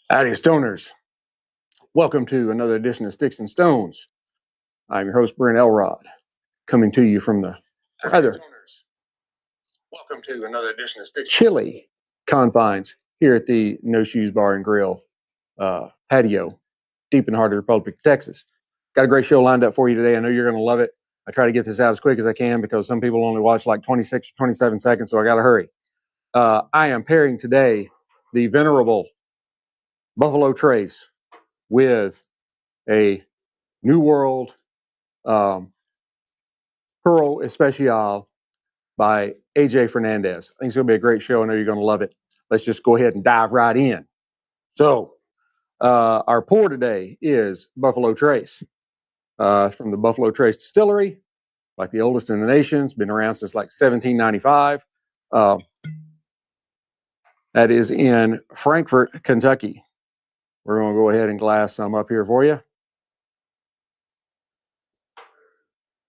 Howdy, Stoners. Welcome to another edition of Sticks-n-Stones. I'm your host, Brent Elrod, coming to you from the rather chilly confines here at the No Shoes Bar and Grill patio, deep in the heart of the Republic of Texas. Got a great show lined up for you today. I know you're going to love it. I try to get this out as quick as I can because some people only watch like 26 or 27 seconds, so I got to hurry. I am pairing today the venerable Buffalo Trace with a New World Puro Especial by AJ Fernandez. I think it's going to be a great show. I know you're going to love it. Let's just go ahead and dive right in. So, our pour today is Buffalo Trace from the Buffalo Trace Distillery, like the oldest in the nation. It's been around since like 1795. That is in Frankfort, Kentucky. We're going to go ahead and glass some up here for you.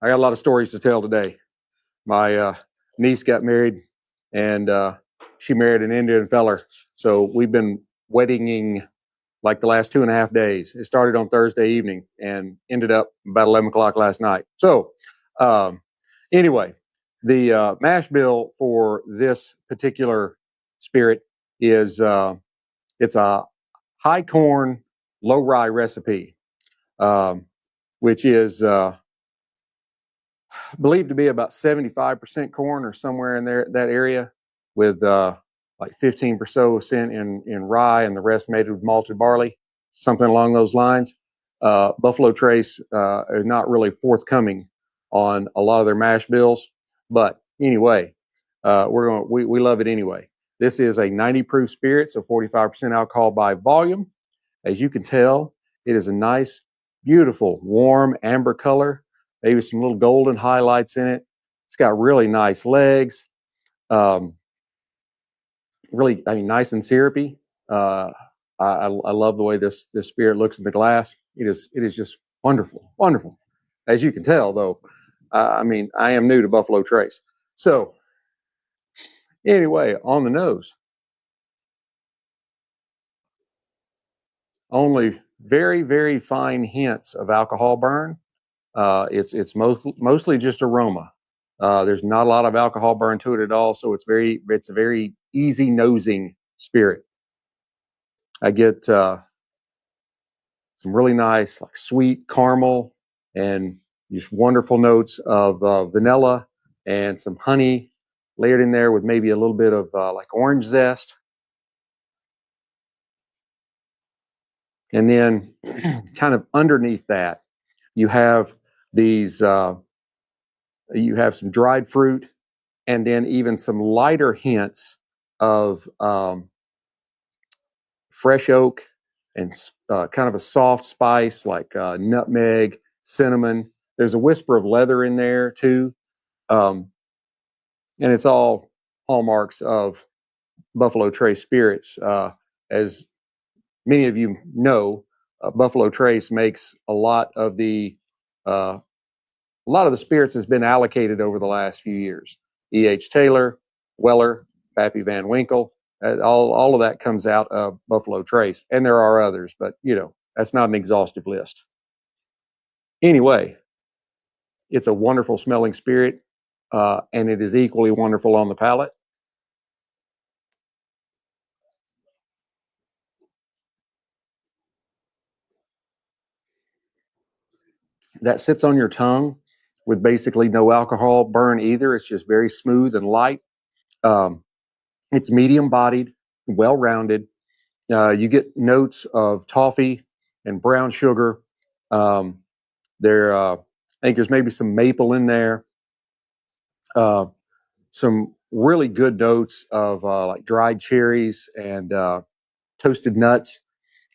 I got a lot of stories to tell today. My niece got married, and she married an Indian feller. So we've been weddinging like the last 2.5 days. It started on Thursday evening and ended up about 11 o'clock last night. So anyway, the mash bill for this particular spirit is it's a high corn, low rye recipe, which is believed to be about 75% corn or somewhere in there, that area, with like 15% in rye and the rest made with malted barley, something along those lines. Buffalo Trace is not really forthcoming on a lot of their mash bills, but anyway, we love it anyway. This is a 90 proof spirit, so 45% alcohol by volume. As you can tell, it is a nice, beautiful, warm amber color. Maybe some little golden highlights in it. It's got really nice legs. Really, I mean, nice and syrupy. I love the way this spirit looks in the glass. It is just wonderful, wonderful. As you can tell, though, I mean, I am new to Buffalo Trace. So, anyway, on the nose, only very, very fine hints of alcohol burn. It's mostly just aroma. There's not a lot of alcohol burn to it at all, so it's a very easy nosing spirit. I get some really nice, like sweet caramel and just wonderful notes of vanilla and some honey layered in there with maybe a little bit of like orange zest. And then kind of underneath that, you have these, you have some dried fruit and then even some lighter hints of fresh oak and kind of a soft spice like nutmeg, cinnamon. There's a whisper of leather in there too. And it's all hallmarks of Buffalo Trace spirits. As many of you know, Buffalo Trace makes a lot of the spirits has been allocated over the last few years. E.H. Taylor, Weller, Pappy Van Winkle, all of that comes out of Buffalo Trace. And there are others, but, you know, that's not an exhaustive list. Anyway, it's a wonderful smelling spirit, and it is equally wonderful on the palate. That sits on your tongue with basically no alcohol burn either. It's just very smooth and light. It's medium-bodied, well-rounded. You get notes of toffee and brown sugar. I think there's maybe some maple in there. Some really good notes of like dried cherries and toasted nuts.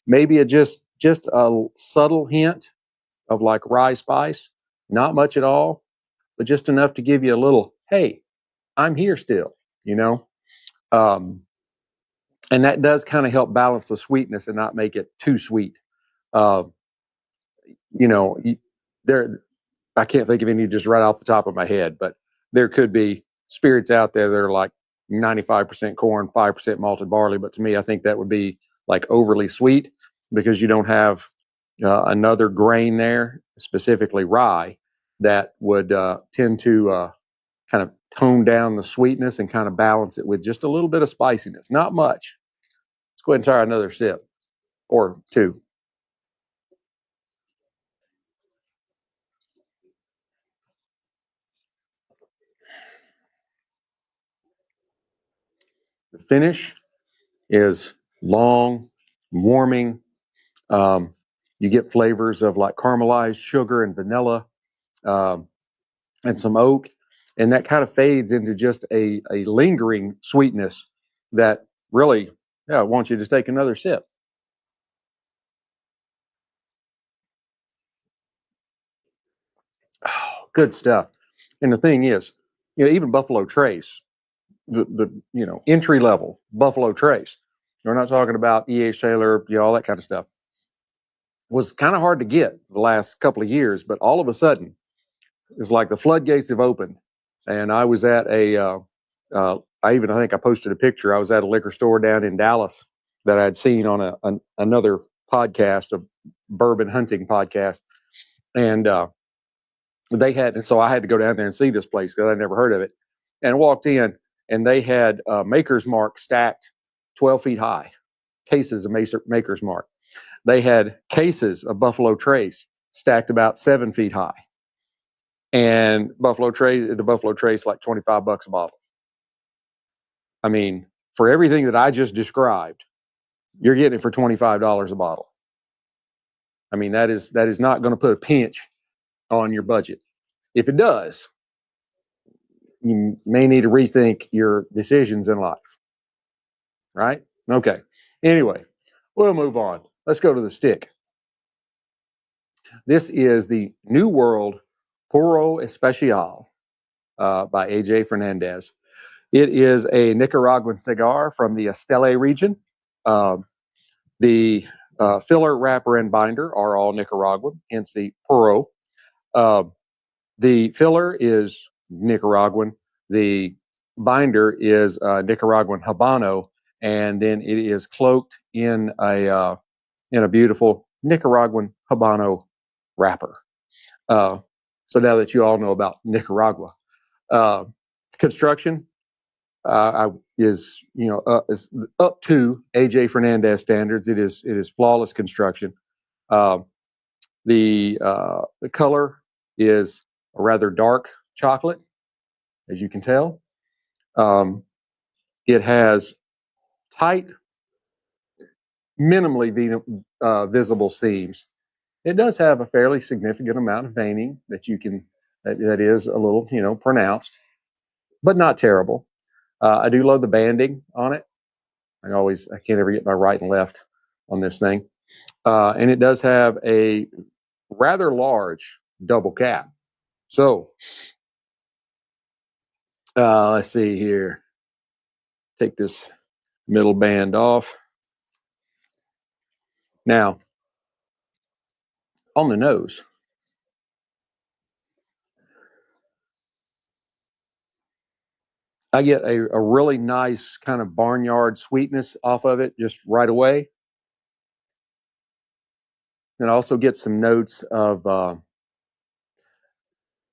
Maybe just a subtle hint of like rye spice. Not much at all, but just enough to give you a little, hey, I'm here still, you know? And that does kind of help balance the sweetness and not make it too sweet. You know, I can't think of any just right off the top of my head, but there could be spirits out there that are like 95% corn, 5% malted barley. But to me, I think that would be like overly sweet, because you don't have another grain there, specifically rye, that would tend to kind of tone down the sweetness and kind of balance it with just a little bit of spiciness. Not much. Let's go ahead and try another sip or two. The finish is long, warming. Um, you get flavors of like caramelized sugar and vanilla, um, and some oak, and that kind of fades into just a lingering sweetness that really, yeah, I want you to take another sip. Oh, good stuff. And the thing is, even Buffalo Trace, the entry level Buffalo Trace, we're not talking about E.H. Taylor, all that kind of stuff, was kind of hard to get the last couple of years, but all of a sudden, it's like the floodgates have opened. And I was at I think I posted a picture. I was at a liquor store down in Dallas that I'd seen on another podcast, a bourbon hunting podcast, and and so I had to go down there and see this place because I'd never heard of it. And I walked in, and they had Maker's Mark stacked 12 feet high, cases of Maker's Mark. They had cases of Buffalo Trace stacked about 7 feet high, and the Buffalo Trace like $25 a bottle. I mean, for everything that I just described, you're getting it for $25 a bottle. I mean, that is not going to put a pinch on your budget. If it does, you may need to rethink your decisions in life. Right? Okay. Anyway, we'll move on. Let's go to the stick. This is the New World Puro Especial by AJ Fernandez. It is a Nicaraguan cigar from the Esteli region. The filler, wrapper, and binder are all Nicaraguan, hence the Puro. The filler is Nicaraguan. The binder is Nicaraguan Habano, and then it is cloaked in a beautiful Nicaraguan Habano wrapper. So now that you all know about Nicaragua, construction is up to AJ Fernandez standards. It is flawless construction. The color is a rather dark chocolate, as you can tell. It has tight, minimally visible seams. It does have a fairly significant amount of veining that is a little pronounced, but not terrible. I do love the banding on it. I can't ever get my right and left on this thing. And it does have a rather large double cap. So let's see here. Take this middle band off. Now, on the nose, I get a really nice kind of barnyard sweetness off of it just right away. And I also get some notes of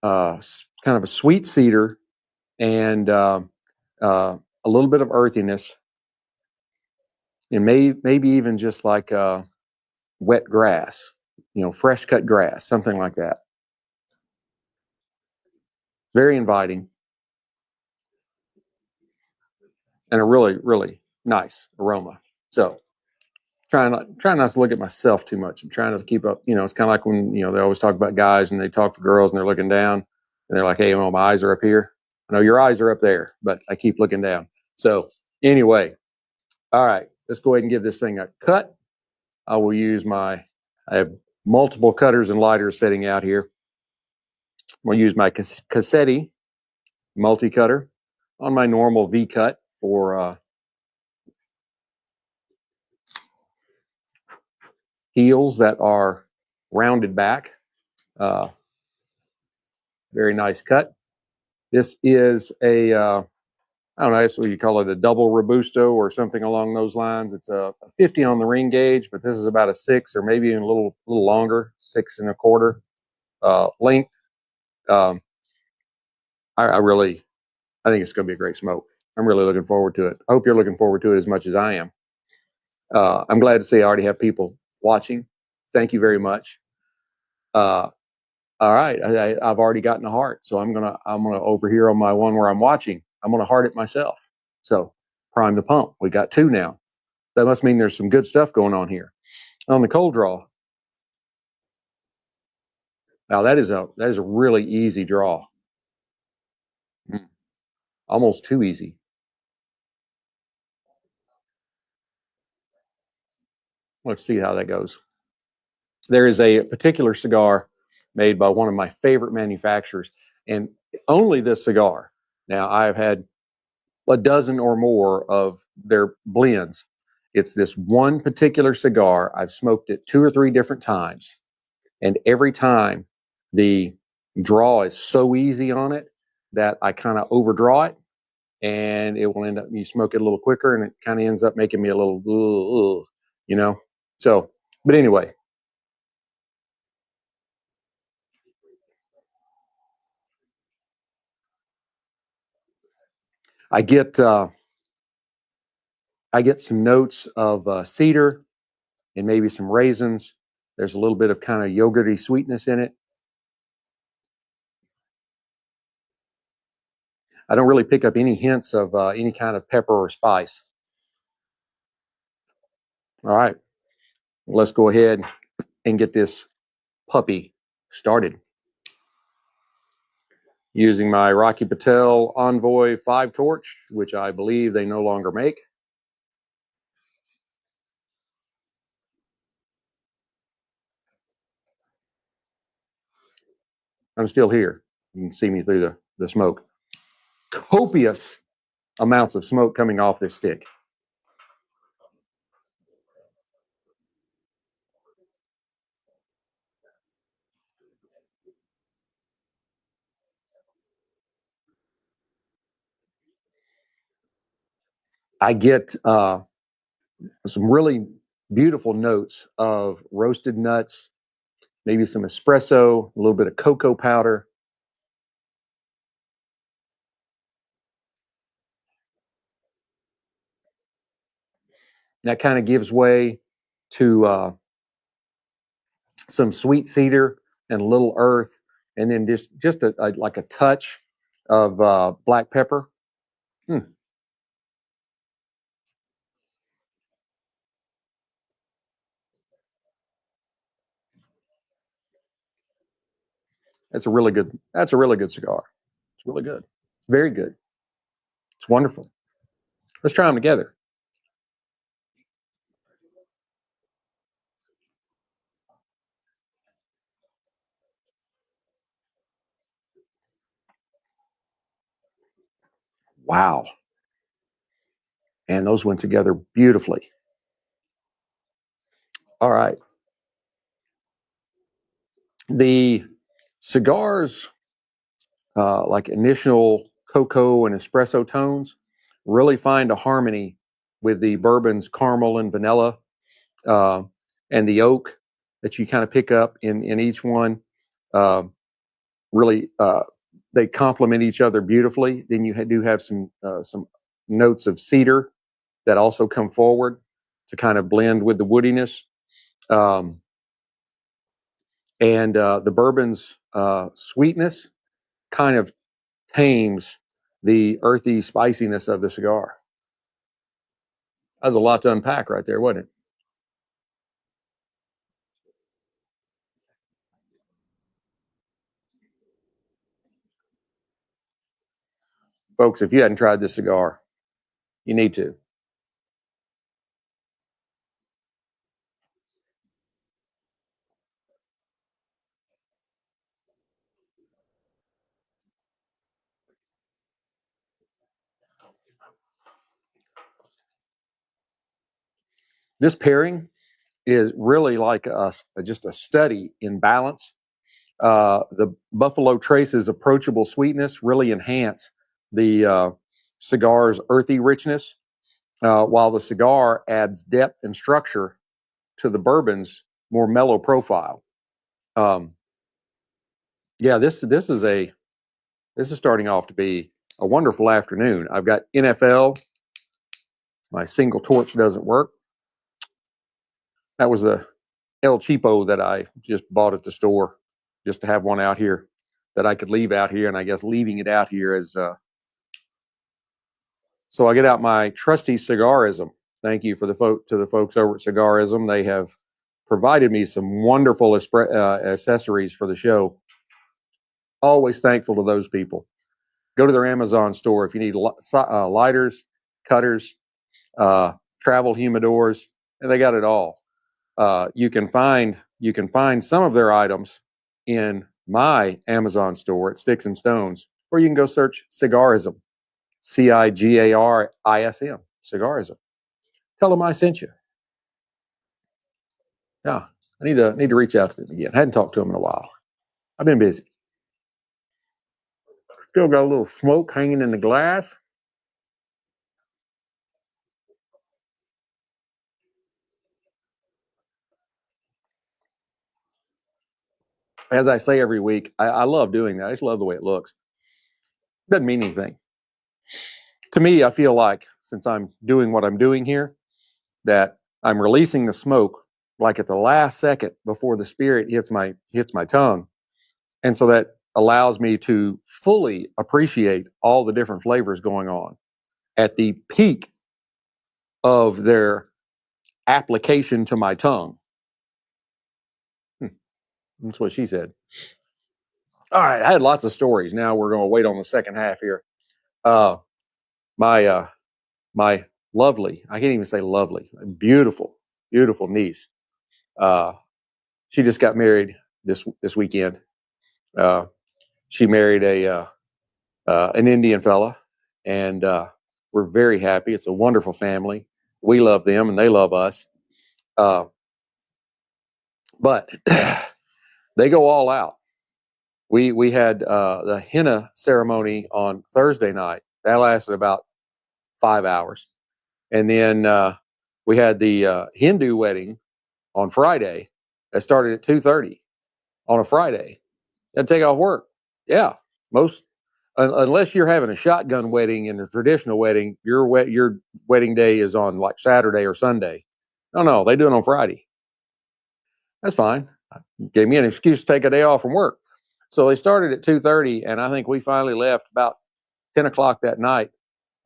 kind of a sweet cedar and a little bit of earthiness, and maybe even just like wet grass, fresh cut grass, something like that. Very inviting, and a really, really nice aroma. So trying not to look at myself too much. I'm trying to keep up. It's kind of like when they always talk about guys and they talk to girls and they're looking down and they're like, "Hey, well, my eyes are up here." I know your eyes are up there, but I keep looking down. So anyway, all right, let's go ahead and give this thing a cut. I have multiple cutters and lighters sitting out here. I'm going to use my Cassetti multi-cutter on my normal V-cut for heels that are rounded back. Very nice cut. This is a I don't know, that's what you call it, a double Robusto or something along those lines. It's a 50 on the ring gauge, but this is about a 6 or maybe even a little longer, 6 1/4 length. Um, I really, I think it's going to be a great smoke. I'm really looking forward to it. I hope you're looking forward to it as much as I am. I'm glad to see I already have people watching. Thank you very much. All right, I've already gotten a heart, so I'm gonna over here on my one where I'm watching. I'm gonna heart it myself. So prime the pump. We got 2 now. That must mean there's some good stuff going on here. On the cold draw, now that is a really easy draw. Almost too easy. Let's see how that goes. There is a particular cigar made by one of my favorite manufacturers, and only this cigar. Now, I've had a dozen or more of their blends. It's this one particular cigar. I've smoked it 2 or 3 different times, and every time the draw is so easy on it that I kind of overdraw it, and it will end up, you smoke it a little quicker, and it kind of ends up making me a little, you know. So, but anyway, I get some notes of cedar and maybe some raisins. There's a little bit of kind of yogurty sweetness in it. I don't really pick up any hints of any kind of pepper or spice. All right, let's go ahead and get this puppy started. Using my Rocky Patel Envoy 5 torch, which I believe they no longer make. I'm still here. You can see me through the smoke. Copious amounts of smoke coming off this stick. I get some really beautiful notes of roasted nuts, maybe some espresso, a little bit of cocoa powder. That kind of gives way to some sweet cedar and a little earth, and then just like a touch of black pepper. That's a really good. That's a really good cigar. It's really good. It's very good. It's wonderful. Let's try them together. Wow. And those went together beautifully. All right. The cigars, like initial cocoa and espresso tones, really find a harmony with the bourbon's caramel and vanilla, uh, and the oak that you kind of pick up in each one. Uh, really, they complement each other beautifully. Then you do have some notes of cedar that also come forward to kind of blend with the woodiness. Um, and the bourbon's sweetness kind of tames the earthy spiciness of the cigar. That was a lot to unpack right there, wasn't it? Folks, if you hadn't tried this cigar, you need to. This pairing is really like just a study in balance. The Buffalo Trace's approachable sweetness really enhance the cigar's earthy richness, while the cigar adds depth and structure to the bourbon's more mellow profile. Yeah, this is starting off to be a wonderful afternoon. I've got NFL. My single torch doesn't work. That was a El Cheapo that I just bought at the store, just to have one out here that I could leave out here. And I guess leaving it out here is so I get out my trusty cigarism. Thank you for the folks over at Cigarism. They have provided me some wonderful accessories for the show. Always thankful to those people. Go to their Amazon store if you need lighters, cutters, travel humidors, and they got it all. You can find some of their items in my Amazon store at Sticks-n-Stonez, or you can go search Cigarism, Cigarism, Cigarism. Tell them I sent you. Yeah, I need to reach out to them again. I hadn't talked to them in a while. I've been busy. Still got a little smoke hanging in the glass. As I say every week, I love doing that. I just love the way it looks. Doesn't mean anything. To me, I feel like since I'm doing what I'm doing here, that I'm releasing the smoke like at the last second before the spirit hits my tongue. And so that allows me to fully appreciate all the different flavors going on at the peak of their application to my tongue. That's what she said. All right, I had lots of stories. Now we're going to wait on the second half here. My lovely, I can't even say lovely, beautiful niece. She just got married this weekend. She married an Indian fella, and we're very happy. It's a wonderful family. We love them, and they love us. But they go all out. We had the henna ceremony on Thursday night. That lasted about 5 hours, and then we had the Hindu wedding on Friday. That started at 2:30 on a Friday. You had to take off work. Yeah, unless you're having a shotgun wedding in a traditional wedding, your wedding day is on like Saturday or Sunday. No, they do it on Friday. That's fine. Gave me an excuse to take a day off from work. So they started at 2:30, and I think we finally left about 10 o'clock that night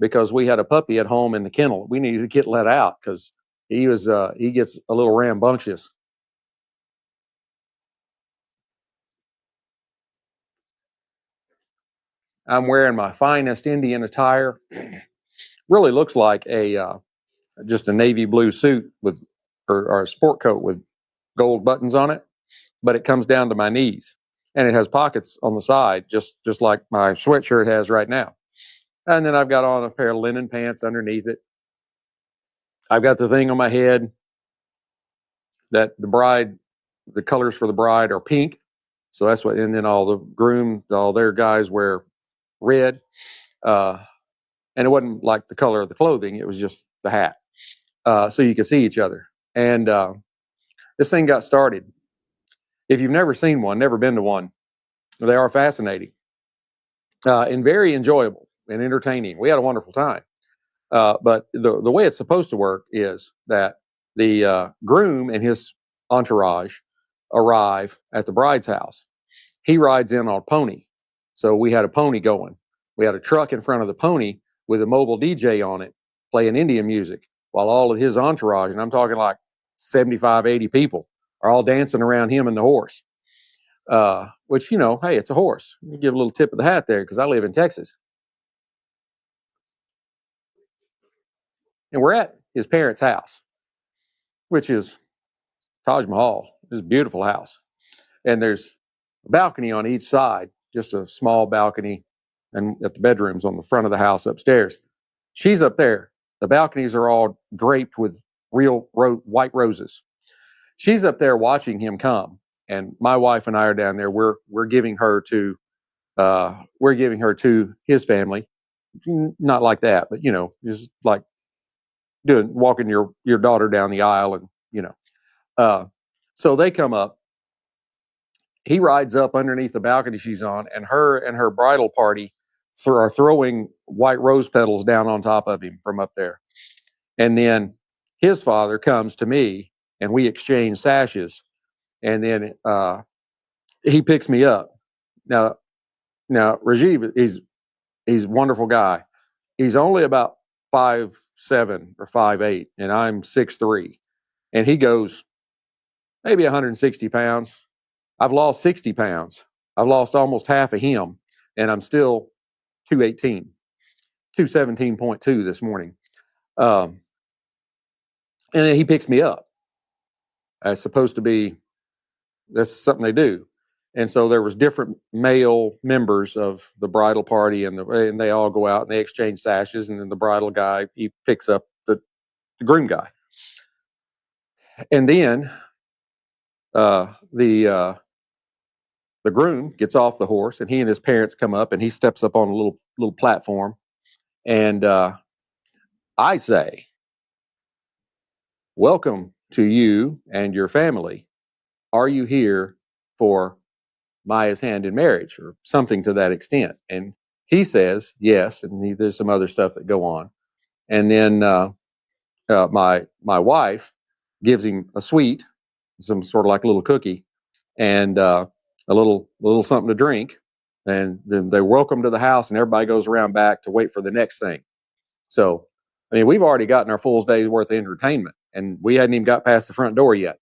because we had a puppy at home in the kennel. We needed to get let out because he gets a little rambunctious. I'm wearing my finest Indian attire. Really looks like just a navy blue suit with or a sport coat with gold buttons on it, but it comes down to my knees, and it has pockets on the side, just like my sweatshirt has right now. And then I've got on a pair of linen pants underneath it. I've got the thing on my head that the colors for the bride are pink, so that's what. And then all the groom, all their guys wear red, and it wasn't like the color of the clothing; it was just the hat, so you could see each other. And this thing got started. If you've never seen one, never been to one, they are fascinating and very enjoyable and entertaining. We had a wonderful time. But the way it's supposed to work is that the groom and his entourage arrive at the bride's house. He rides in on a pony. So we had a pony going. We had a truck in front of the pony with a mobile DJ on it playing Indian music while all of his entourage, and I'm talking like 75, 80 people, are all dancing around him and the horse. Which, hey, it's a horse. You give a little tip of the hat there because I live in Texas. And we're at his parents' house, which is Taj Mahal. It's a beautiful house. And there's a balcony on each side, just a small balcony, and at the bedrooms on the front of the house upstairs. She's up there. The balconies are all draped with real white roses. She's up there watching him come, and my wife and I are down there. We're giving her to his family, not like that, but just like walking your daughter down the aisle, and so they come up. He rides up underneath the balcony she's on, and her bridal party are throwing white rose petals down on top of him from up there. And then his father comes to me, and we exchange sashes, and then he picks me up. Now Rajiv, he's a wonderful guy. He's only about 5'7" or 5'8", and I'm 6'3", and he goes maybe 160 pounds. I've lost 60 pounds. I've lost almost half of him, and I'm still 218, 217.2 this morning. And then he picks me up. That's supposed to be, that's something they do. And so there was different male members of the bridal party, and they all go out and they exchange sashes, and then the bridal guy, he picks up the groom guy. And then the groom gets off the horse, and he and his parents come up, and he steps up on a little platform, and I say, "Welcome to you and your family. Are you here for Maya's hand in marriage?" or something to that extent. And he says yes, and there's some other stuff that go on. And then my wife gives him a sweet, some sort of like a little cookie, and a little something to drink. And then they're welcome to the house, and everybody goes around back to wait for the next thing. So, I mean, we've already gotten our full day's worth of entertainment, and we hadn't even got past the front door yet.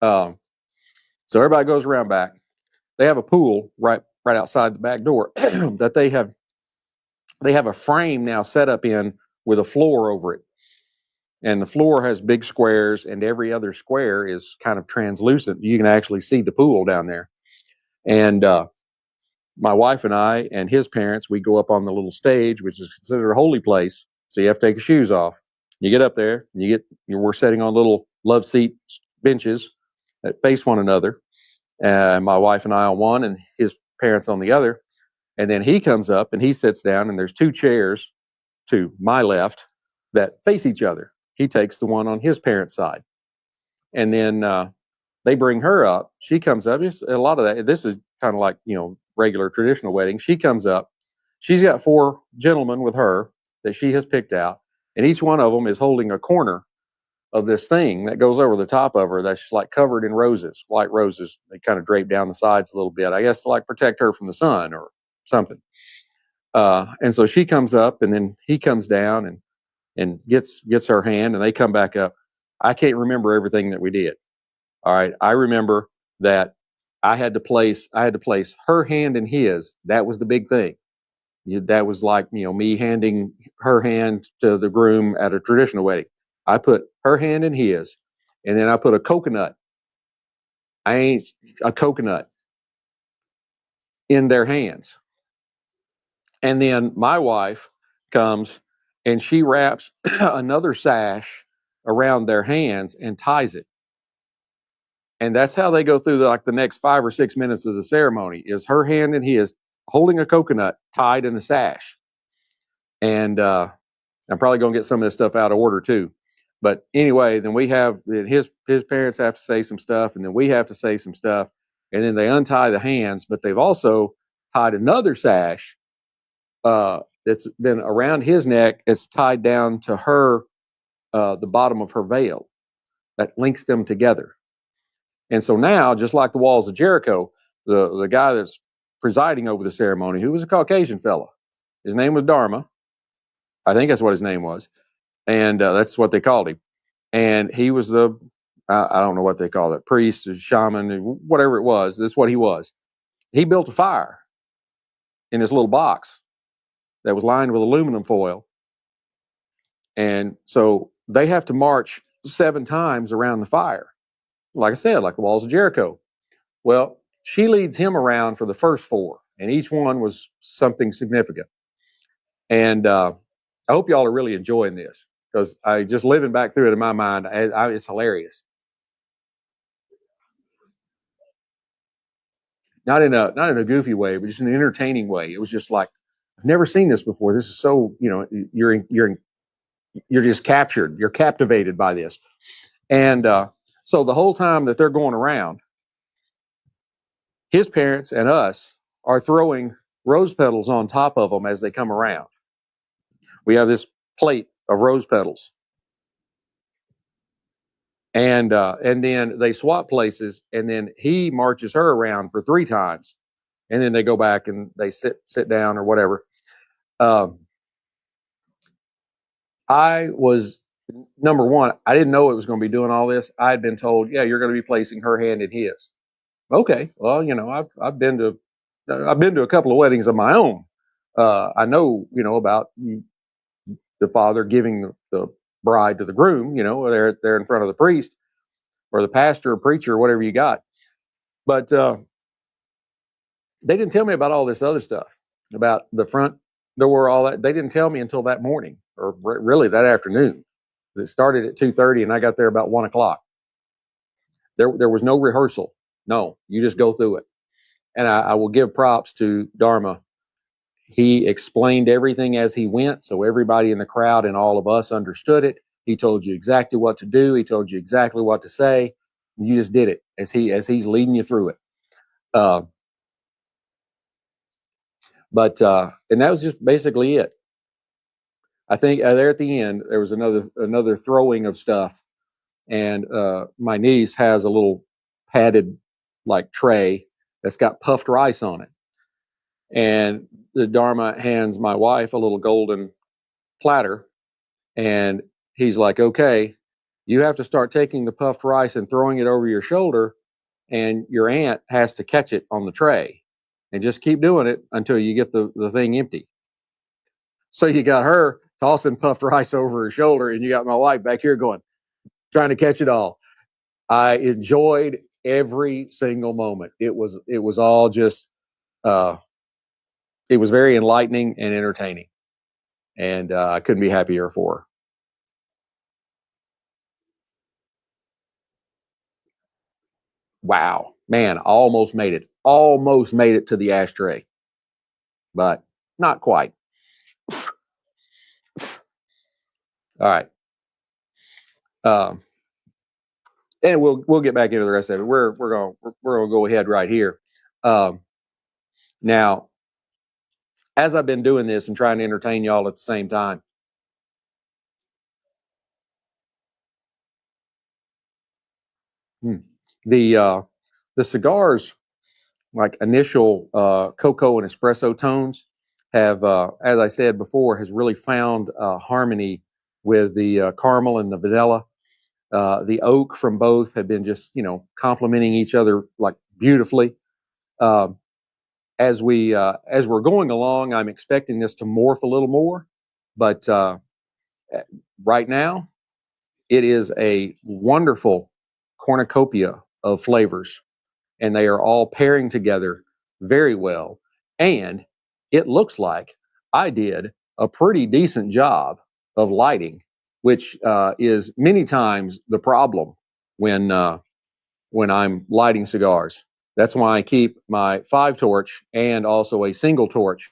So everybody goes around back. They have a pool right outside the back door that they have a frame now set up in with a floor over it. And the floor has big squares, and every other square is kind of translucent. You can actually see the pool down there. And my wife and I and his parents, we go up on the little stage, which is considered a holy place. So you have to take your shoes off. You get up there, we're sitting on little love seat benches that face one another. My wife and I on one, and his parents on the other. And then he comes up and he sits down, and there's two chairs to my left that face each other. He takes the one on his parents' side. And then they bring her up. She comes up. A lot of that, this is kind of like, regular traditional wedding. She comes up. She's got four gentlemen with her that she has picked out, and each one of them is holding a corner of this thing that goes over the top of her that's like covered in roses, white roses. They kind of drape down the sides a little bit, I guess, to like protect her from the sun or something. And so she comes up, and then he comes down and gets her hand, and they come back up. I can't remember everything that we did. All right. I remember that I had to place her hand in his. That was the big thing. That was like, me handing her hand to the groom at a traditional wedding. I put her hand in his, and then I put a coconut in their hands. And then my wife comes and she wraps another sash around their hands and ties it. And that's how they go through the next 5 or 6 minutes of the ceremony, is her hand in his holding a coconut tied in a sash. And I'm probably going to get some of this stuff out of order too. But anyway, then we have his parents have to say some stuff, and then we have to say some stuff, and then they untie the hands. But they've also tied another sash that's been around his neck. It's tied down to her, the bottom of her veil, that links them together. And so now, just like the walls of Jericho, the guy that's presiding over the ceremony, who was a Caucasian fella, his name was Dharma. I think that's what his name was. And that's what they called him. And he was I don't know what they call it, priest, shaman, whatever it was. That's what he was. He built a fire in this little box that was lined with aluminum foil. And so they have to march 7 times around the fire. Like I said, like the walls of Jericho. Well, she leads him around for the first 4, and each one was something significant. And I hope y'all are really enjoying this, because I just living back through it in my mind, it's hilarious. not in a goofy way, but just in an entertaining way. It was just like, I've never seen this before. This is so, you're just captured. You're captivated by this. And so the whole time that they're going around, his parents and us are throwing rose petals on top of them as they come around. We have this plate of rose petals. And then they swap places, and then he marches her around for 3 times, and then they go back and they sit down or whatever. I was, number one, I didn't know it was going to be doing all this. I had been told, yeah, you're going to be placing her hand in his. Okay, well, I've been to a couple of weddings of my own. I know, about the father giving the bride to the groom. They're in front of the priest or the pastor or preacher or whatever you got. But they didn't tell me about all this other stuff, about the front door, all that. They didn't tell me until that morning, or really that afternoon. It started at 2:30, and I got there about 1:00. There was no rehearsal. No, you just go through it. And I will give props to Dharma. He explained everything as he went, so everybody in the crowd and all of us understood it. He told you exactly what to do. He told you exactly what to say. You just did it as he's leading you through it. And that was just basically it. I think there at the end there was another throwing of stuff, and my niece has a little padded like tray that's got puffed rice on it, and the Dharma hands my wife a little golden platter, and he's like, okay, you have to start taking the puffed rice and throwing it over your shoulder, and your aunt has to catch it on the tray, and just keep doing it until you get the thing empty. So you got her tossing puffed rice over her shoulder, and you got my wife back here trying to catch it all. I enjoyed every single moment. It was all just, it was very enlightening and entertaining, and I couldn't be happier for her. Wow, man, almost made it to the ashtray, but not quite. All right. And we'll get back into the rest of it. We're gonna go ahead right here. Now, as I've been doing this and trying to entertain y'all at the same time, the cigars, like initial cocoa and espresso tones, have, as I said before, has really found harmony with the caramel and the vanilla. The oak from both have been just complementing each other like beautifully. As we're going along, I'm expecting this to morph a little more, but right now it is a wonderful cornucopia of flavors, and they are all pairing together very well. And it looks like I did a pretty decent job of lighting, which is many times the problem when I'm lighting cigars. That's why I keep my 5-torch and also a single torch.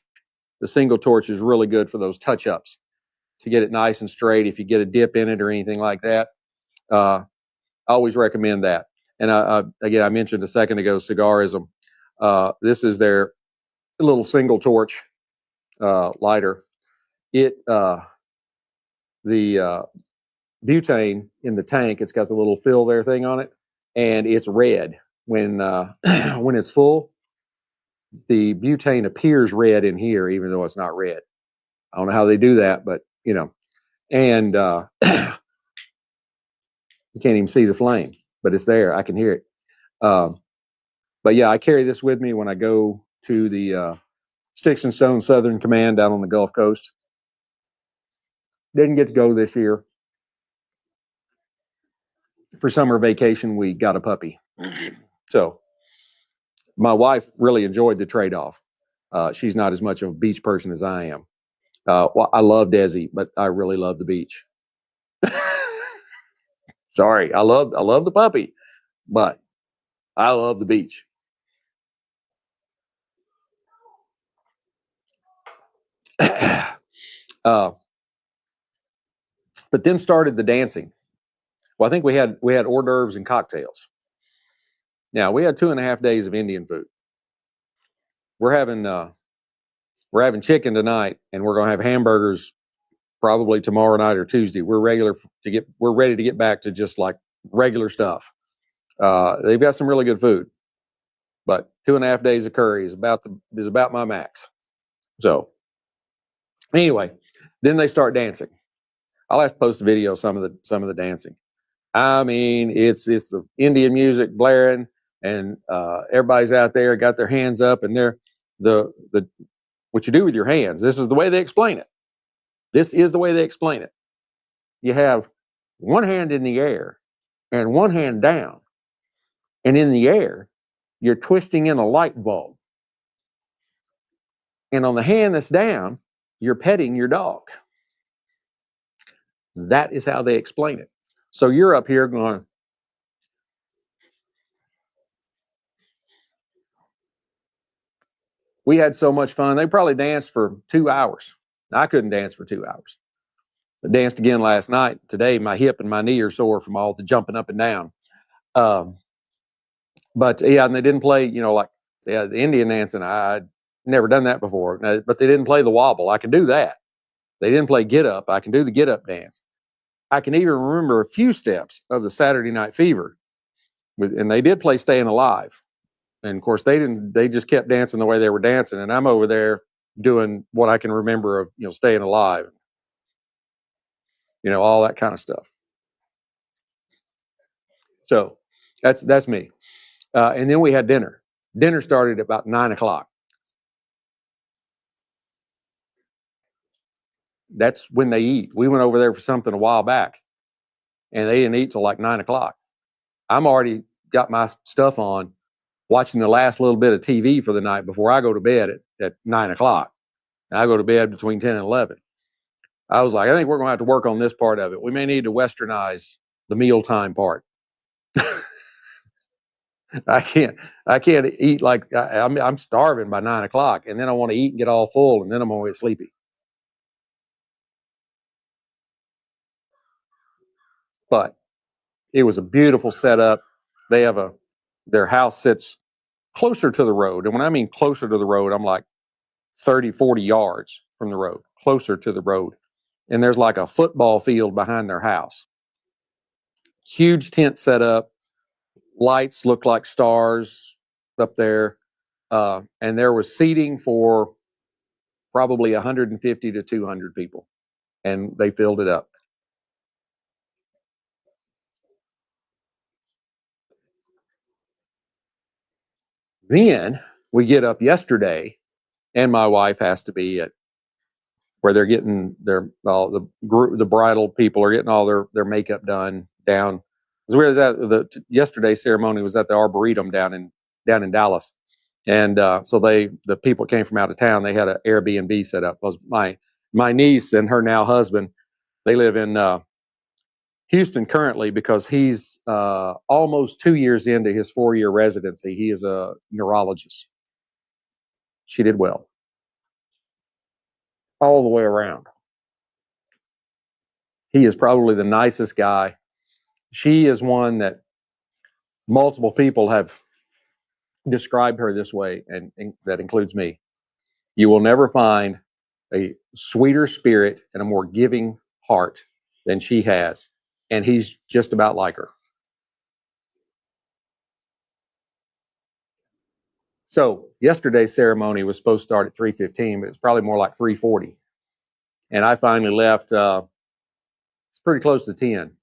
The single torch is really good for those touch-ups to get it nice and straight. If you get a dip in it or anything like that, I always recommend that. And again, I mentioned a second ago, Cigarism. This is their little single torch lighter. The butane in the tank, it's got the little fill there thing on it, and it's red. When when it's full, the butane appears red in here, even though it's not red. I don't know how they do that, but and you can't even see the flame, but it's there. I can hear it. But yeah, I carry this with me when I go to the Sticks-n-Stonez Southern Command down on the Gulf Coast. Didn't get to go this year. For summer vacation, we got a puppy. So my wife really enjoyed the trade-off. She's not as much of a beach person as I am. Well, I love Desi, but I really love the beach. Sorry, I love the puppy, but I love the beach. But then started the dancing. Well, I think we had hors d'oeuvres and cocktails. Now we had 2.5 days of Indian food. We're having chicken tonight, and we're gonna have hamburgers probably tomorrow night or Tuesday. We're ready to get back to just like regular stuff. They've got some really good food, but 2.5 days of curry is about my max. So anyway, then they start dancing. I'll have to post a video of some of the dancing. I mean, it's the Indian music blaring, and everybody's out there got their hands up, and they're the what you do with your hands. This is the way they explain it. This is the way they explain it. You have one hand in the air and one hand down, and in the air, you're twisting in a light bulb. And on the hand that's down, you're petting your dog. That is how they explain it. So you're up here going, we had so much fun. They probably danced for 2 hours. I couldn't dance for 2 hours. I danced again last night. Today, my hip and my knee are sore from all the jumping up and down. But yeah, and they didn't play, the Indian dancing. I'd never done that before, but they didn't play the wobble. I can do that. They didn't play get up. I can do the get up dance. I can even remember a few steps of the Saturday Night Fever, and they did play Staying Alive. And of course, they didn't. They just kept dancing the way they were dancing, and I'm over there doing what I can remember of Staying Alive, all that kind of stuff. So that's me. And then we had dinner. Dinner started at about 9:00. That's when they eat. We went over there for something a while back, and they didn't eat till like 9:00. I'm already got my stuff on, watching the last little bit of TV for the night before I go to bed at 9:00. And I go to bed between 10 and 11. I was like, I think we're going to have to work on this part of it. We may need to westernize the mealtime part. I can't eat like I'm starving by 9:00, and then I want to eat and get all full, and then I'm going to get sleepy. But it was a beautiful setup. They have their house sits closer to the road. And when I mean closer to the road, I'm like 30, 40 yards from the road, closer to the road. And there's like a football field behind their house. Huge tent set up. Lights look like stars up there. And there was seating for probably 150 to 200 people. And they filled it up. Then we get up yesterday, and my wife has to be at where they're getting the bridal people are getting all their makeup done down. As weird as that, yesterday's ceremony was at the Arboretum down in Dallas, and so the people came from out of town. They had an Airbnb set up. Was my niece and her now husband. They live in Houston currently because he's almost 2 years into his 4-year residency. He is a neurologist. She did well all the way around. He is probably the nicest guy. She is one that multiple people have described her this way, and that includes me. You will never find a sweeter spirit and a more giving heart than she has, and he's just about like her. So yesterday's ceremony was supposed to start at 3:15, but it's probably more like 3:40. And I finally left. It's pretty close to 10.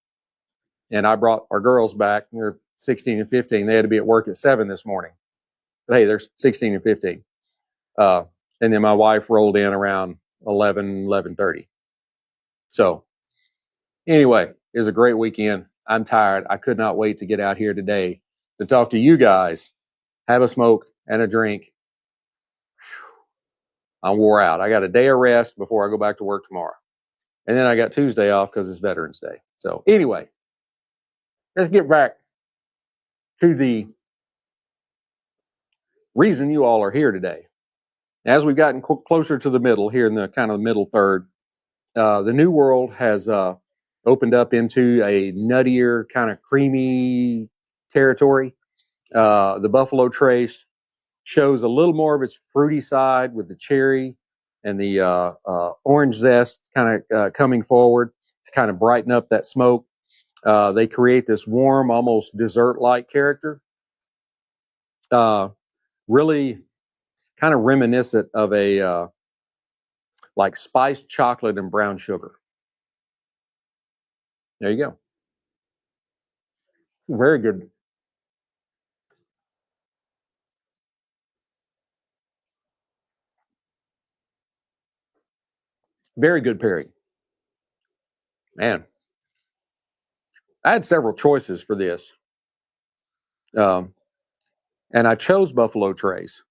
And I brought our girls back. They're 16 and 15. They had to be at work at 7 this morning. But hey, they're 16 and 15. And then my wife rolled in around 11:30. So anyway, it was a great weekend. I'm tired. I could not wait to get out here today to talk to you guys, have a smoke and a drink. I'm wore out. I got a day of rest before I go back to work tomorrow. And then I got Tuesday off because it's Veterans Day. So anyway, let's get back to the reason you all are here today. As we've gotten closer to the middle here in the kind of middle third, the New World has opened up into a nuttier, kind of creamy territory. The Buffalo Trace shows a little more of its fruity side with the cherry and the orange zest kind of coming forward to kind of brighten up that smoke. They create this warm, almost dessert-like character. Really kind of reminiscent of a like spiced chocolate and brown sugar. There you go. Very good. Very good pairing. Man, I had several choices for this. Um, and I chose Buffalo Trace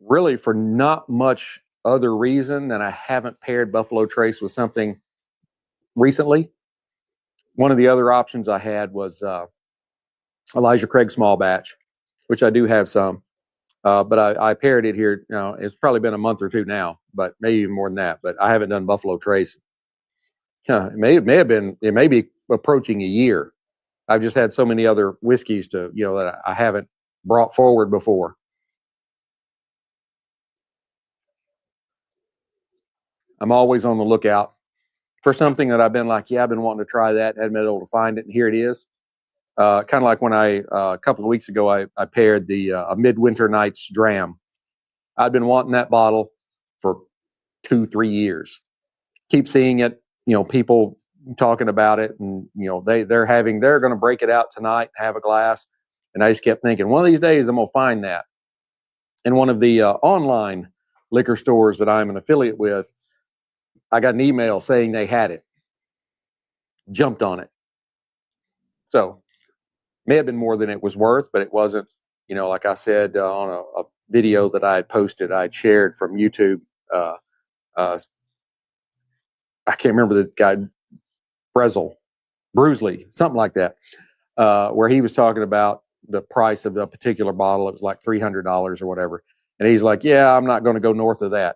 really for not much other reason than I haven't paired Buffalo Trace with something recently. One of the other options I had was Elijah Craig Small Batch, which I do have some. But I paired it here. You know, it's probably been a month or two now, but maybe even more than that. But I haven't done Buffalo Trace. It may have been. It may be approaching a year. I've just had so many other whiskeys that I haven't brought forward before. I'm always on the lookout for something that I've been like, yeah, I've been wanting to try that, hadn't been able to find it, and here it is. Kind of like when a couple of weeks ago, I paired the a Midwinter Nights Dram. I've been wanting that bottle for 2-3 years. Keep seeing it, people talking about it, and they're going to break it out tonight, have a glass, and I just kept thinking, one of these days I'm going to find that. And one of the online liquor stores that I'm an affiliate with, I got an email saying they had it. Jumped on it. So may have been more than it was worth, but it wasn't. Like I said on a video that I had posted, I had shared from YouTube. I can't remember the guy, Brusley, something like that, where he was talking about the price of the particular bottle. It was like $300 or whatever. And he's like, yeah, I'm not going to go north of that.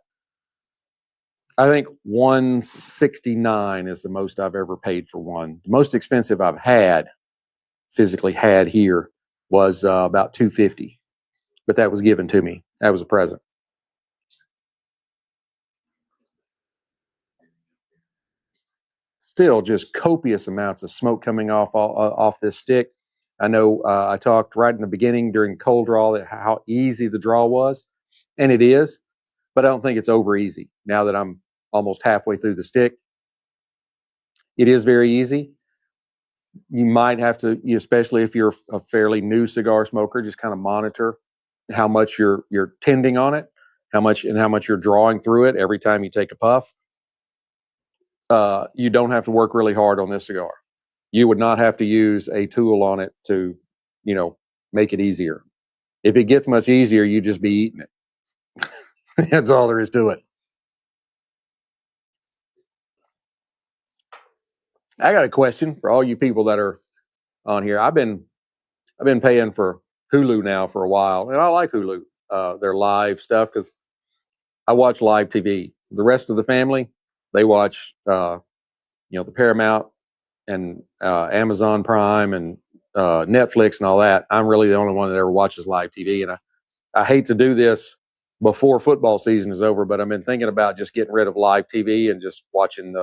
I think 169 is the most I've ever paid for one. The most expensive I've physically had here was about 250, but that was given to me. That was a present. Still, just copious amounts of smoke coming off this stick. I know I talked right in the beginning during cold draw that how easy the draw was, and it is, but I don't think it's over easy. Now that I'm almost halfway through the stick, it is very easy. You might have to, especially if you're a fairly new cigar smoker, just kind of monitor how much you're tending on it, how much you're drawing through it every time you take a puff. You don't have to work really hard on this cigar. You would not have to use a tool on it to, make it easier. If it gets much easier, you just be eating it. That's all there is to it. I got a question for all you people that are on here. I've been paying for Hulu now for a while, and I like Hulu, their live stuff, because I watch live TV. The rest of the family, they watch, the Paramount and Amazon Prime and Netflix and all that. I'm really the only one that ever watches live TV, and I hate to do this before football season is over, but I've been thinking about just getting rid of live TV and just watching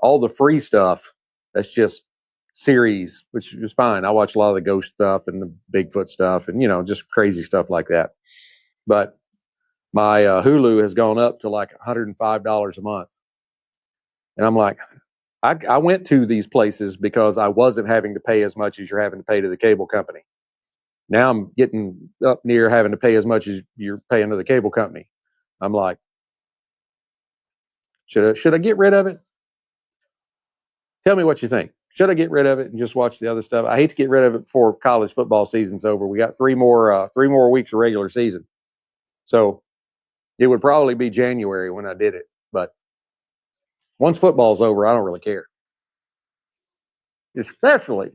all the free stuff. That's just series, which is fine. I watch a lot of the ghost stuff and the Bigfoot stuff, and just crazy stuff like that. But my Hulu has gone up to like $105 a month, and I'm like, I went to these places because I wasn't having to pay as much as you're having to pay to the cable company. Now I'm getting up near having to pay as much as you're paying to the cable company. I'm like, should I get rid of it? Tell me what you think. Should I get rid of it and just watch the other stuff? I hate to get rid of it before college football season's over. We got three more weeks of regular season, so it would probably be January when I did it. But once football's over, I don't really care, especially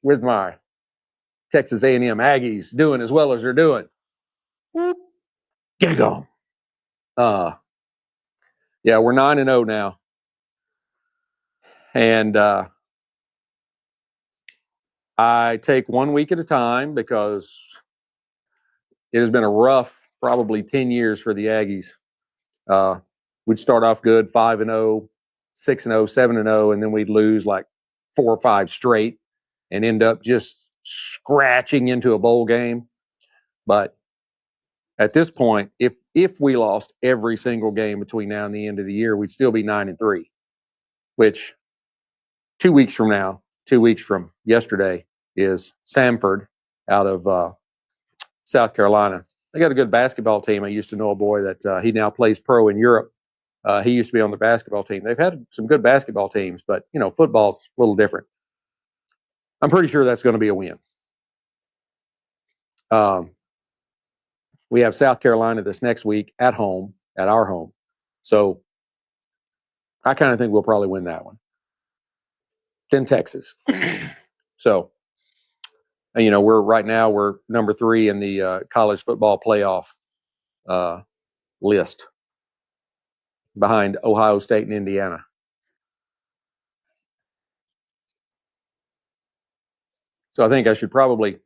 with my Texas A&M Aggies doing as well as they're doing. Get it going. Yeah, we're 9-0 now, and I take 1 week at a time because it has been a rough, probably 10 years for the Aggies. We'd start off good, 5-0, 6-0, 7-0, and then we'd lose like 4 or 5 straight and end up just scratching into a bowl game. But at this point, if we lost every single game between now and the end of the year, we'd still be 9-3, which 2 weeks from now, 2 weeks from yesterday, is Samford out of South Carolina. They got a good basketball team. I used to know a boy that he now plays pro in Europe. He used to be on the basketball team. They've had some good basketball teams, but football's a little different. I'm pretty sure that's going to be a win. We have South Carolina this next week at home, at our home. So I kind of think we'll probably win that one. Then Texas. So, we're number 3 in the college football playoff list, behind Ohio State and Indiana. So I think I should probably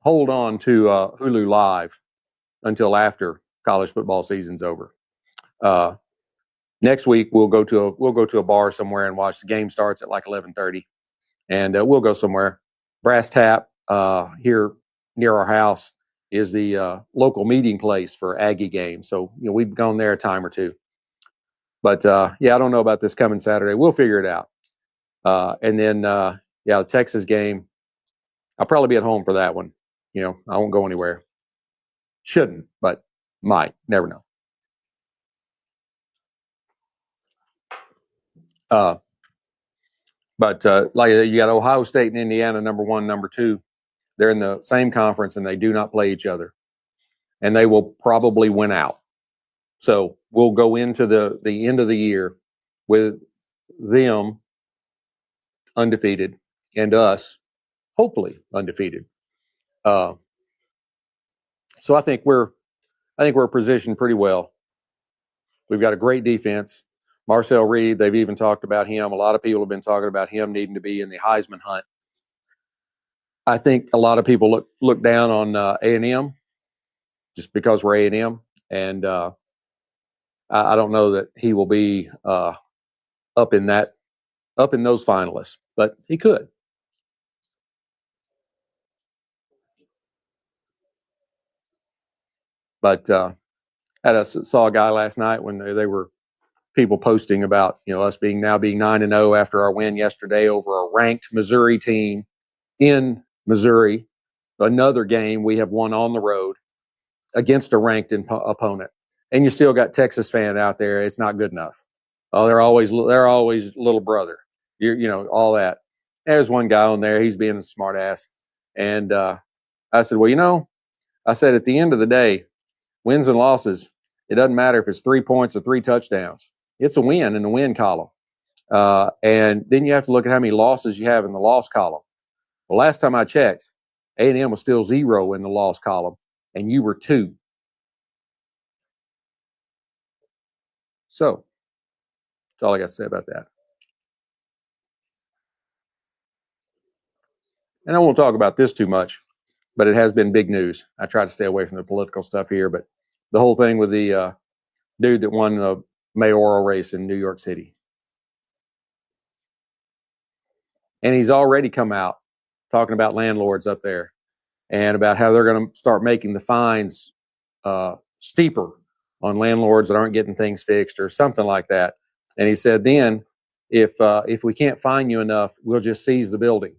hold on to Hulu Live until after college football season's over. Next week we'll go to a bar somewhere and watch. The game starts at like 11:30, and we'll go somewhere. Brass Tap here near our house is the local meeting place for Aggie games. So we've gone there a time or two. But I don't know about this coming Saturday. We'll figure it out. And then the Texas game, I'll probably be at home for that one. I won't go anywhere. Shouldn't, but might. Never know. But like you got Ohio State and Indiana, number 1, number 2. They're in the same conference and they do not play each other, and they will probably win out. So we'll go into the end of the year with them undefeated and us hopefully undefeated. So I think we're positioned pretty well. We've got a great defense. Marcel Reed, they've even talked about him. A lot of people have been talking about him needing to be in the Heisman hunt. I think a lot of people look down on A&M just because we're A&M, and I don't know that he will be up in those finalists, but he could. But I saw a guy last night when they were people posting about us being 9-0 after our win yesterday over a ranked Missouri team in Missouri. Another game we have won on the road against a ranked opponent, and you still got Texas fan out there. It's not good enough. Oh, they're always little brother. All that. There's one guy on there. He's being a smart ass, and I said, well, I said at the end of the day, wins and losses, it doesn't matter if it's 3 points or 3 touchdowns. It's a win in the win column. And then you have to look at how many losses you have in the loss column. Well, last time I checked, A&M was still 0 in the loss column, and you were 2. So that's all I got to say about that. And I won't talk about this too much, but it has been big news. I try to stay away from the political stuff here, but the whole thing with the dude that won the mayoral race in New York City. And he's already come out talking about landlords up there and about how they're going to start making the fines steeper on landlords that aren't getting things fixed or something like that. And he said, then if we can't fine you enough, we'll just seize the building.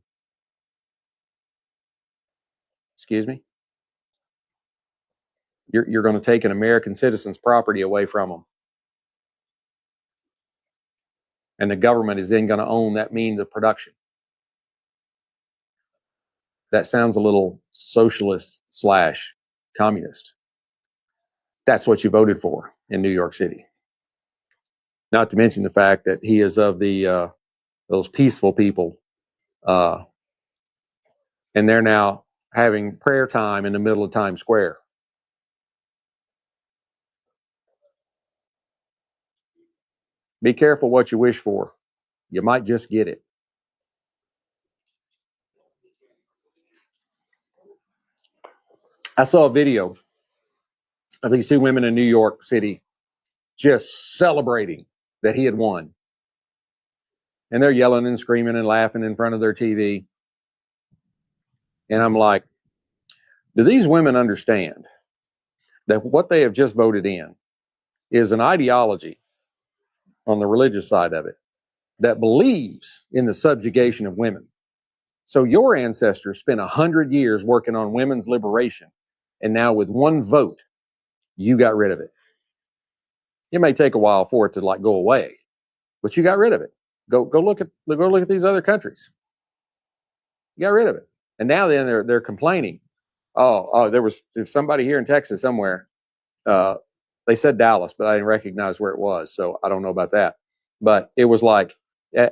Excuse me? You're going to take an American citizen's property away from them. And the government is then going to own that means of production. That sounds a little socialist / communist. That's what you voted for in New York City. Not to mention the fact that he is of the those peaceful people, and they're now having prayer time in the middle of Times Square. Be careful what you wish for. You might just get it. I saw a video of these two women in New York City just celebrating that he had won. And they're yelling and screaming and laughing in front of their TV. And I'm like, do these women understand that what they have just voted in is an ideology on the religious side of it that believes in the subjugation of women? So your ancestors spent 100 years working on women's liberation, and now with one vote, you got rid of it. It may take a while for it to like go away, but you got rid of it. Go look at these other countries. You got rid of it, and now then they're complaining. There was somebody here in Texas somewhere. They said Dallas, but I didn't recognize where it was, so I don't know about that. But it was like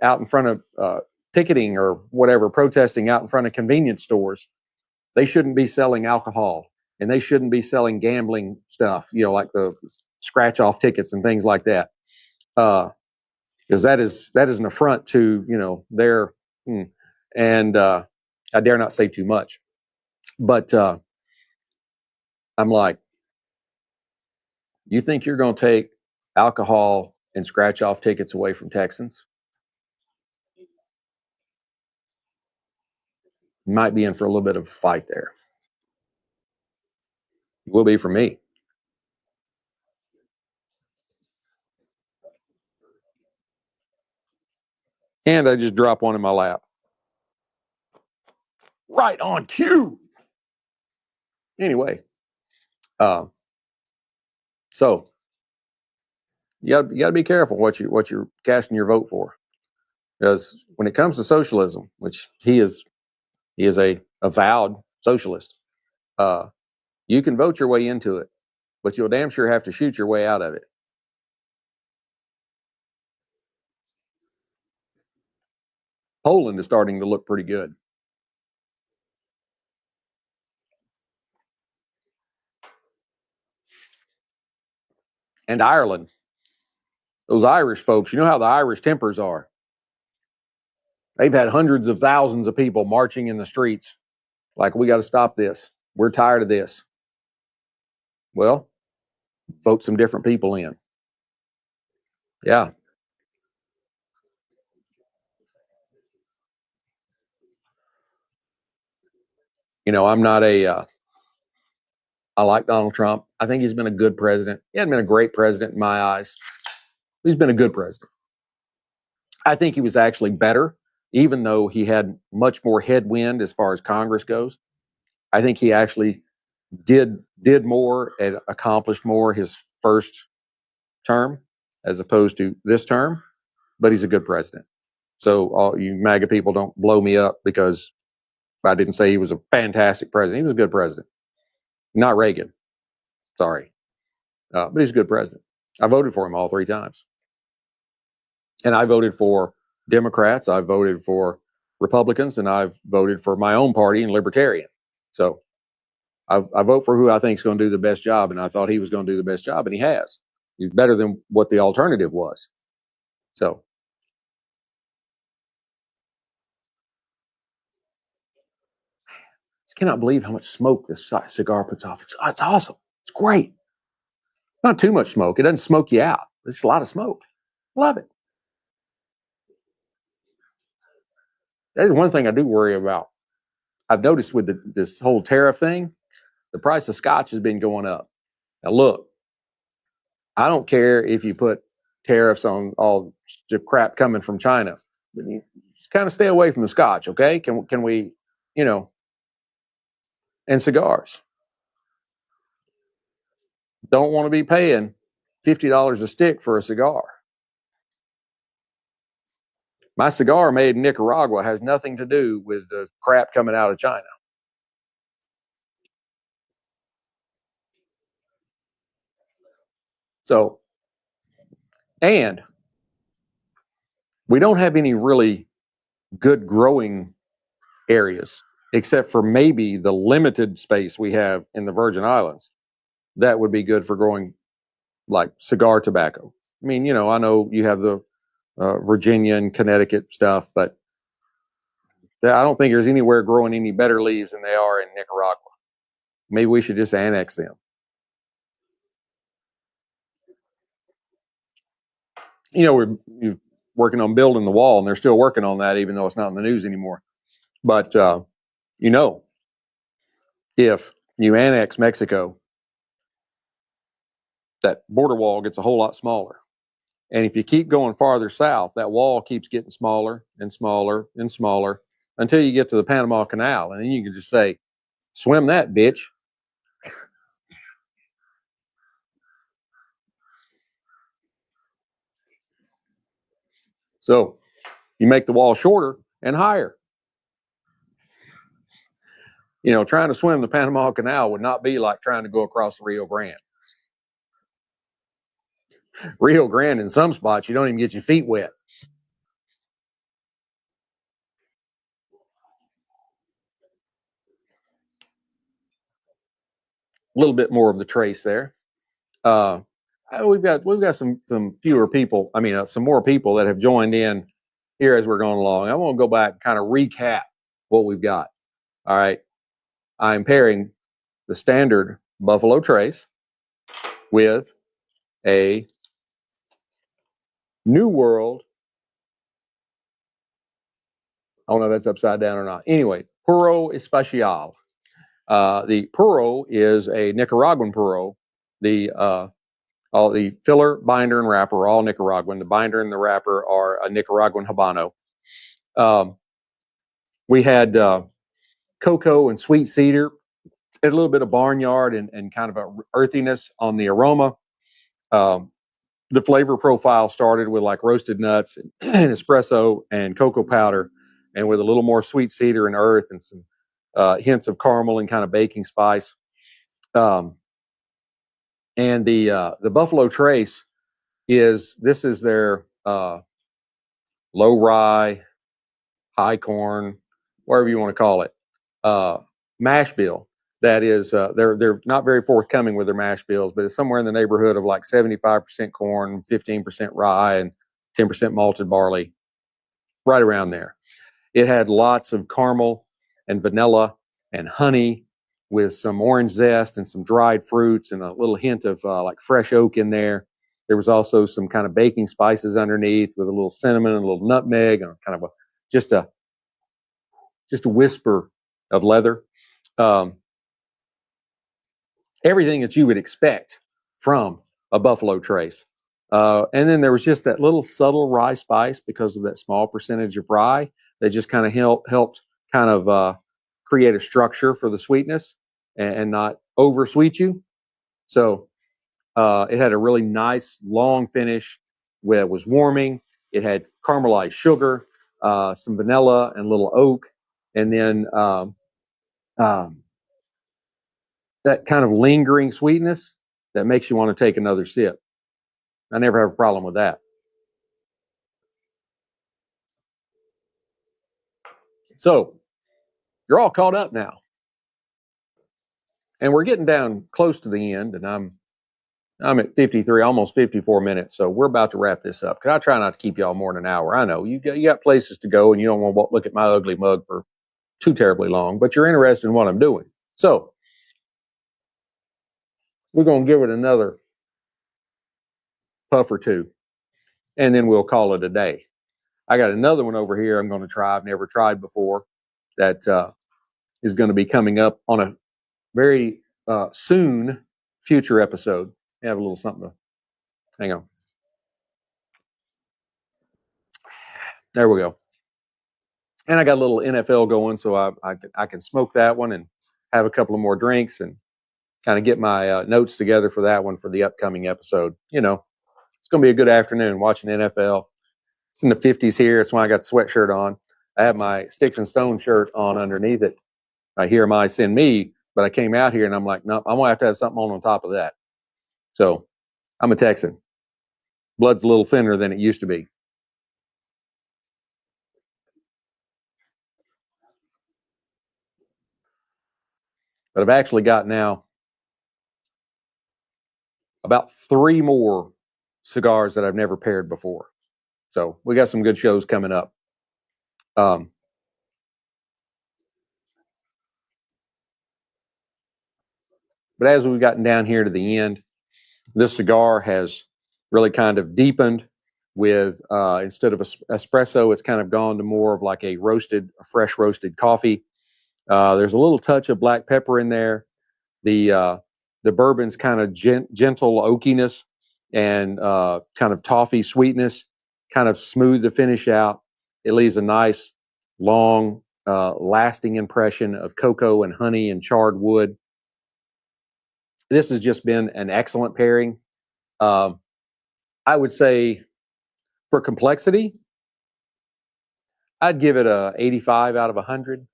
out in front of picketing or whatever, protesting out in front of convenience stores. They shouldn't be selling alcohol, and they shouldn't be selling gambling stuff, like the scratch off tickets and things like that, because that is an affront to their and I dare not say too much, but I'm like, you think you're going to take alcohol and scratch off tickets away from Texans? You might be in for a little bit of a fight there. It will be for me. And I just drop one in my lap. Right on cue. Anyway, so you got to be careful what you're casting your vote for, because when it comes to socialism, which he is a avowed socialist, you can vote your way into it, but you'll damn sure have to shoot your way out of it. Poland is starting to look pretty good. And Ireland, those Irish folks, you know how the Irish tempers are. They've had hundreds of thousands of people marching in the streets like, we got to stop this. We're tired of this. Well, vote some different people in. Yeah. I'm not I like Donald Trump. I think he's been a good president. He hasn't been a great president in my eyes. He's been a good president. I think he was actually better, even though he had much more headwind as far as Congress goes. I think he actually did more and accomplished more his first term as opposed to this term, but he's a good president. So all you MAGA people don't blow me up because I didn't say he was a fantastic president. He was a good president. Not Reagan. Sorry. But he's a good president. I voted for him all 3 times. And I voted for Democrats, I voted for Republicans, and I've voted for my own party and Libertarian. So I vote for who I think is going to do the best job, and I thought he was going to do the best job, and he has. He's better than what the alternative was. So I just cannot believe how much smoke this cigar puts off. It's awesome. It's great. Not too much smoke. It doesn't smoke you out. It's a lot of smoke. Love it. That is one thing I do worry about. I've noticed with this whole tariff thing, the price of scotch has been going up. Now, look, I don't care if you put tariffs on all the crap coming from China. But you just kind of stay away from the scotch, okay? Can we, and cigars. Don't want to be paying $50 a stick for a cigar. My cigar made in Nicaragua has nothing to do with the crap coming out of China. So, and we don't have any really good growing areas, except for maybe the limited space we have in the Virgin Islands. That would be good for growing like cigar tobacco. I mean, I know you have the Virginia and Connecticut stuff, but I don't think there's anywhere growing any better leaves than they are in Nicaragua. Maybe we should just annex them. We're working on building the wall, and they're still working on that, even though it's not in the news anymore. But, if you annex Mexico, that border wall gets a whole lot smaller. And if you keep going farther south, that wall keeps getting smaller and smaller and smaller until you get to the Panama Canal. And then you can just say, swim that, bitch. So you make the wall shorter and higher. Trying to swim the Panama Canal would not be like trying to go across the Rio Grande. Rio Grande, in some spots, you don't even get your feet wet. A little bit more of the trace there. We've got some fewer people. I mean, some more people that have joined in here as we're going along. I want to go back and kind of recap what we've got. All right. I'm pairing the standard Buffalo Trace with a New World. I don't know if that's upside down or not. Anyway, Puro Especial. The Puro is a Nicaraguan Puro. All the filler, binder, and wrapper are all Nicaraguan. The binder and the wrapper are a Nicaraguan Habano. We had cocoa and sweet cedar, a little bit of barnyard and kind of a earthiness on the aroma. The flavor profile started with like roasted nuts and espresso and cocoa powder, and with a little more sweet cedar and earth and some hints of caramel and kind of baking spice. And the Buffalo Trace is their low-rye, high corn, whatever you want to call it, mash bill. That is, they're not very forthcoming with their mash bills, but it's somewhere in the neighborhood of like 75% corn, 15% rye, and 10% malted barley, right around there. It had lots of caramel and vanilla and honey with some orange zest and some dried fruits and a little hint of like fresh oak in there. There was also some kind of baking spices underneath with a little cinnamon and a little nutmeg and kind of just a whisper of leather. Everything that you would expect from a Buffalo Trace. And then there was just that little subtle rye spice because of that small percentage of rye that just kind of helped kind of create a structure for the sweetness and not over sweet you. So it had a really nice long finish where it was warming. It had caramelized sugar, some vanilla and a little oak, and then that kind of lingering sweetness that makes you want to take another sip. I never have a problem with that. So you're all caught up now. And we're getting down close to the end, and I'm at 53, almost 54 minutes. So we're about to wrap this up. Because I try not to keep y'all more than an hour. I know you got places to go, and you don't want to look at my ugly mug for too terribly long, but you're interested in what I'm doing. So we're going to give it another puff or two, and then we'll call it a day. I got another one over here I'm going to try. I've never tried before. That is going to be coming up on a very soon future episode. I have a little something to hang on. There we go. And I got a little NFL going, so I can smoke that one and have a couple of more drinks and kind of get my notes together for that one for the upcoming episode. It's going to be a good afternoon watching NFL. It's in the 50s here. That's why I got the sweatshirt on. I have my Sticks-n-Stonez shirt on underneath it. I hear my send me, but I came out here and I'm like, no, I'm going to have something on top of that. So I'm a Texan. Blood's a little thinner than it used to be. But I've actually got now about 3 more cigars that I've never paired before. So we got some good shows coming up. But as we've gotten down here to the end, this cigar has really kind of deepened with, instead of espresso, it's kind of gone to more of like a fresh roasted coffee. There's a little touch of black pepper in there. The bourbon's kind of gentle oakiness and kind of toffee sweetness kind of smooth the finish out. It leaves a nice, long, lasting impression of cocoa and honey and charred wood. This has just been an excellent pairing. I would say for complexity, I'd give it a 85 out of 100.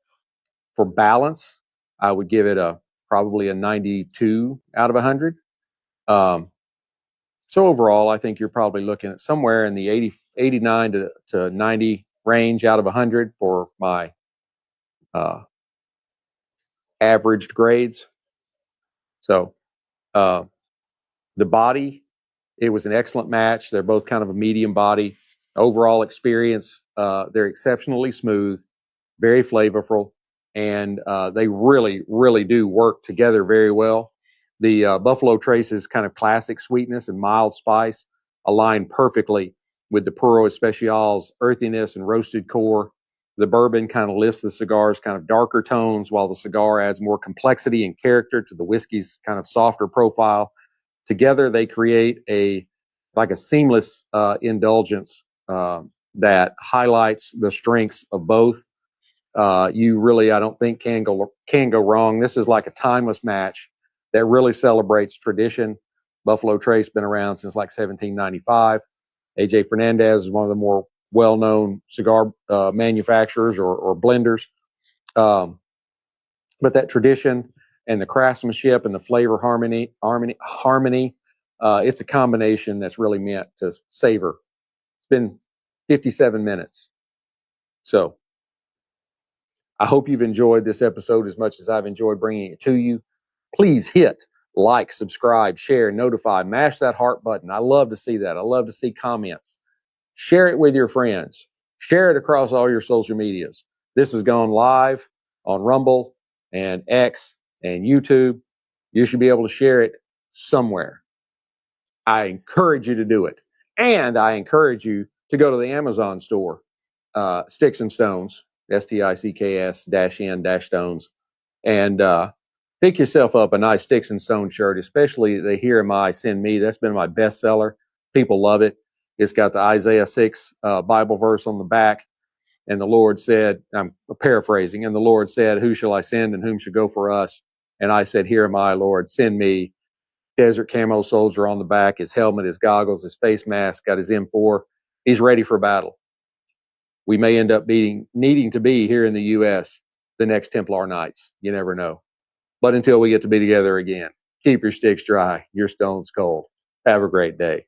For balance, I would give it probably a 92 out of 100. So overall, I think you're probably looking at somewhere in the 89 to 90 range out of 100 for my averaged grades. So the body, it was an excellent match. They're both kind of a medium body. Overall experience, they're exceptionally smooth, very flavorful, and they really, really do work together very well. The Buffalo Trace's kind of classic sweetness and mild spice align perfectly with the Puro Especial's earthiness and roasted core. The bourbon kind of lifts the cigar's kind of darker tones, while the cigar adds more complexity and character to the whiskey's kind of softer profile. Together, they create a seamless indulgence that highlights the strengths of both. You really, I don't think, can go wrong. This is like a timeless match that really celebrates tradition. Buffalo Trace been around since like 1795. AJ Fernandez is one of the more well-known cigar manufacturers or blenders. But that tradition and the craftsmanship and the flavor harmony, it's a combination that's really meant to savor. It's been 57 minutes. So I hope you've enjoyed this episode as much as I've enjoyed bringing it to you. Please hit like, subscribe, share, notify, mash that heart button. I love to see that. I love to see comments. Share it with your friends. Share it across all your social medias. This has gone live on Rumble and X and YouTube. You should be able to share it somewhere. I encourage you to do it. And I encourage you to go to the Amazon store, Sticks-n-Stonez, STICKS-N-Stones, and pick yourself up a nice Sticks-n-Stone shirt, especially the Here Am I, Send Me. That's been my bestseller. People love it. It's got the Isaiah 6 Bible verse on the back. And the Lord said, I'm paraphrasing, and the Lord said, who shall I send and whom shall go for us? And I said, here am I, Lord, send me. Desert camo soldier on the back, his helmet, his goggles, his face mask, got his M4. He's ready for battle. We may end up needing to be here in the U.S. the next Templar Knights. You never know. But until we get to be together again, keep your sticks dry, your stones cold. Have a great day.